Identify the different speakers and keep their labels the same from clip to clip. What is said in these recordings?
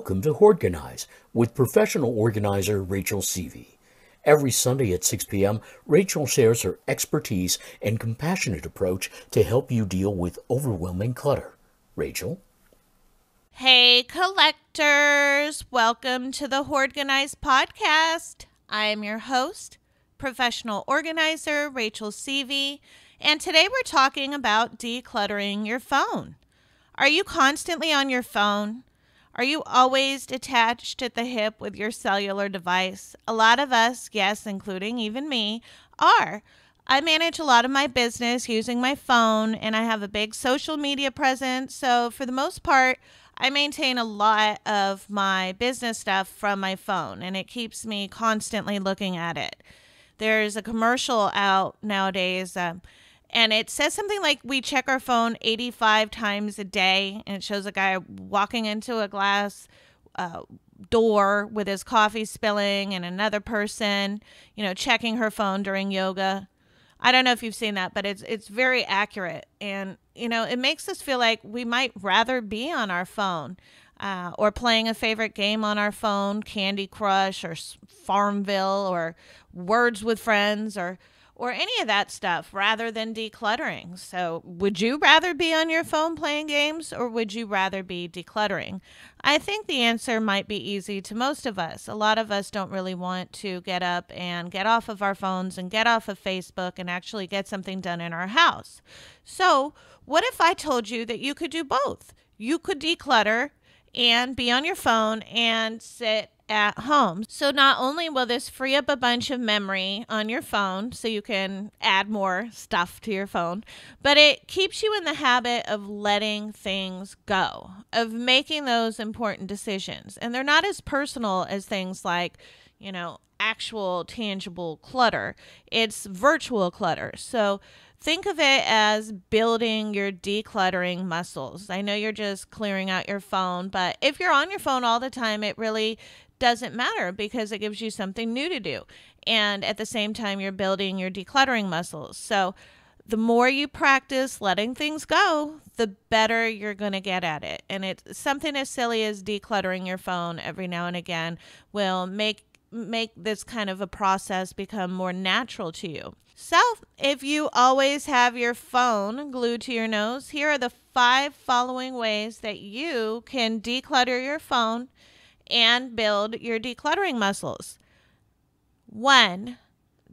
Speaker 1: Welcome to Hoardganize with professional organizer Rachel Seavey. Every Sunday at 6 p.m., Rachel shares her expertise and compassionate approach to help you deal with overwhelming clutter. Rachel?
Speaker 2: Hey, collectors! Welcome to the Hoardganize podcast. I am your host, professional organizer Rachel Seavey, and today we're talking about decluttering your phone. Are you constantly on your phone? Are you always attached at the hip with your cellular device? A lot of us, yes, including even me, are. I manage a lot of my business using my phone, and I have a big social media presence. So for the most part, I maintain a lot of my business stuff from my phone, and it keeps me constantly looking at it. There's a commercial out nowadays, and it says something like we check our phone 85 times a day, and it shows a guy walking into a glass door with his coffee spilling, and another person, checking her phone during yoga. I don't know if you've seen that, but it's very accurate. And, it makes us feel like we might rather be on our phone or playing a favorite game on our phone, Candy Crush or Farmville or Words with Friends or any of that stuff rather than decluttering. So would you rather be on your phone playing games or would you rather be decluttering? I think the answer might be easy to most of us. A lot of us don't really want to get up and get off of our phones and get off of Facebook and actually get something done in our house. So what if I told you that you could do both? You could declutter and be on your phone and sit at home. So not only will this free up a bunch of memory on your phone so you can add more stuff to your phone, but it keeps you in the habit of letting things go, of making those important decisions. And they're not as personal as things like, actual tangible clutter. It's virtual clutter. So think of it as building your decluttering muscles. I know you're just clearing out your phone, but if you're on your phone all the time, it really doesn't matter because it gives you something new to do. And at the same time, you're building your decluttering muscles. So the more you practice letting things go, the better you're going to get at it. And it's something as silly as decluttering your phone every now and again will make this kind of a process become more natural to you. So if you always have your phone glued to your nose, here are the 5 following ways that you can declutter your phone and build your decluttering muscles. 1,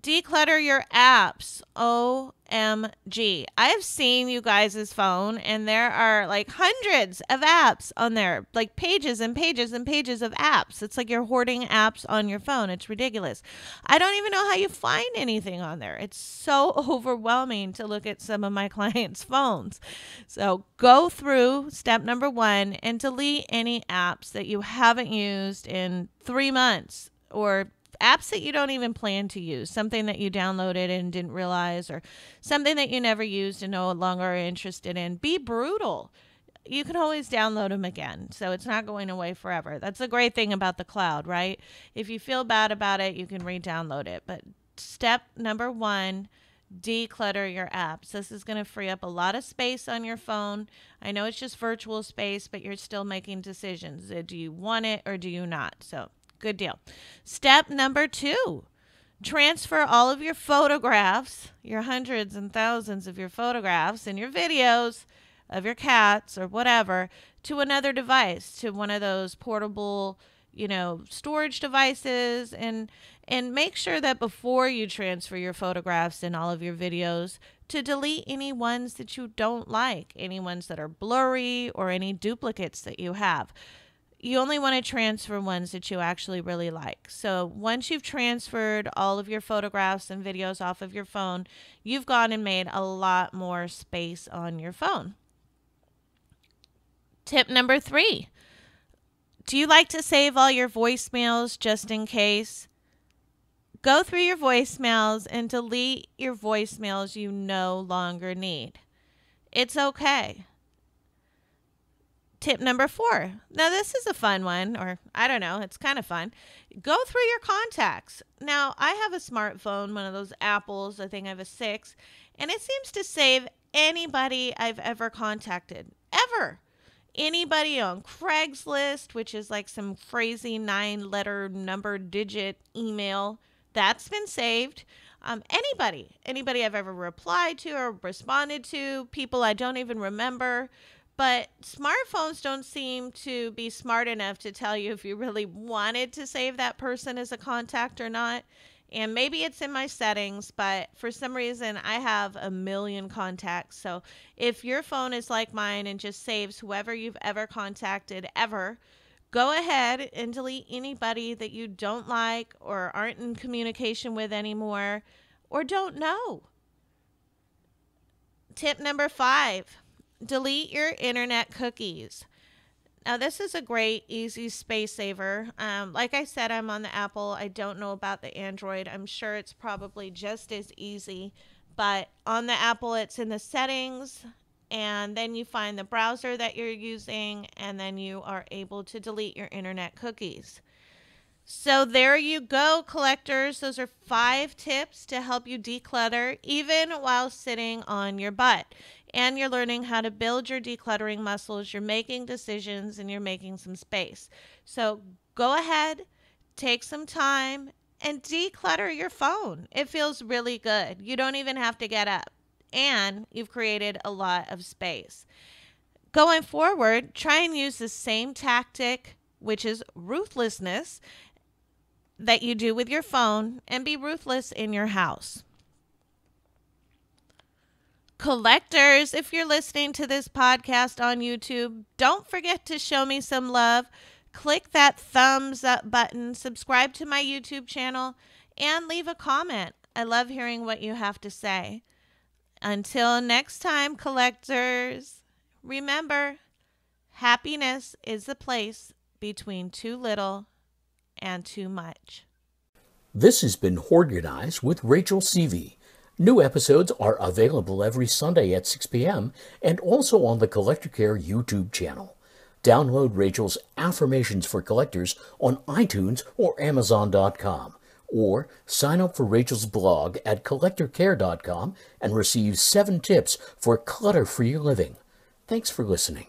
Speaker 2: declutter your apps. OMG. I have seen you guys' phone and there are like hundreds of apps on there, like pages and pages and pages of apps. It's like you're hoarding apps on your phone. It's ridiculous. I don't even know how you find anything on there. It's so overwhelming to look at some of my clients' phones. So go through step number 1 and delete any apps that you haven't used in 3 months or apps that you don't even plan to use, something that you downloaded and didn't realize, or something that you never used and no longer are interested in. Be brutal. You can always download them again, so it's not going away forever. That's the great thing about the cloud, right? If you feel bad about it, you can re-download it. But step number 1, declutter your apps. This is going to free up a lot of space on your phone. I know it's just virtual space, but you're still making decisions. Do you want it or do you not? So good deal. Step number 2, transfer all of your photographs, your hundreds and thousands of your photographs and your videos of your cats or whatever to another device, to one of those portable, storage devices, and make sure that before you transfer your photographs and all of your videos to delete any ones that you don't like, any ones that are blurry or any duplicates that you have. You only want to transfer ones that you actually really like. So once you've transferred all of your photographs and videos off of your phone, you've gone and made a lot more space on your phone. Tip number 3. Do you like to save all your voicemails just in case? Go through your voicemails and delete your voicemails you no longer need. It's okay. Tip number 4. Now, this is a fun one, or I don't know, it's kind of fun. Go through your contacts. Now, I have a smartphone, one of those Apples. I think I have a 6, and it seems to save anybody I've ever contacted, ever. Anybody on Craigslist, which is like some crazy 9-letter number digit email, that's been saved. Anybody I've ever replied to or responded to, people I don't even remember. But smartphones don't seem to be smart enough to tell you if you really wanted to save that person as a contact or not. And maybe it's in my settings, but for some reason I have a million contacts. So if your phone is like mine and just saves whoever you've ever contacted ever, go ahead and delete anybody that you don't like or aren't in communication with anymore or don't know. Tip number 5, delete your internet cookies. Now, this is a great, easy space saver. Like I said, I'm on the Apple. I don't know about the Android. I'm sure it's probably just as easy. But on the Apple, it's in the settings. And then you find the browser that you're using. And then you are able to delete your internet cookies. So there you go, collectors. Those are 5 tips to help you declutter even while sitting on your butt. And you're learning how to build your decluttering muscles. You're making decisions and you're making some space. So go ahead, take some time and declutter your phone. It feels really good. You don't even have to get up. And you've created a lot of space. Going forward, try and use the same tactic, which is ruthlessness, that you do with your phone, and be ruthless in your house. Collectors, if you're listening to this podcast on YouTube, don't forget to show me some love. Click that thumbs up button, subscribe to my YouTube channel, and leave a comment. I love hearing what you have to say. Until next time, collectors, remember, happiness is the place between too little and too much.
Speaker 1: This has been Hoardganize with Rachel Seavey. New episodes are available every Sunday at 6 p.m. and also on the Collector Care YouTube channel. Download Rachel's Affirmations for Collectors on iTunes or Amazon.com, or sign up for Rachel's blog at collectorcare.com and receive 7 tips for clutter-free living. Thanks for listening.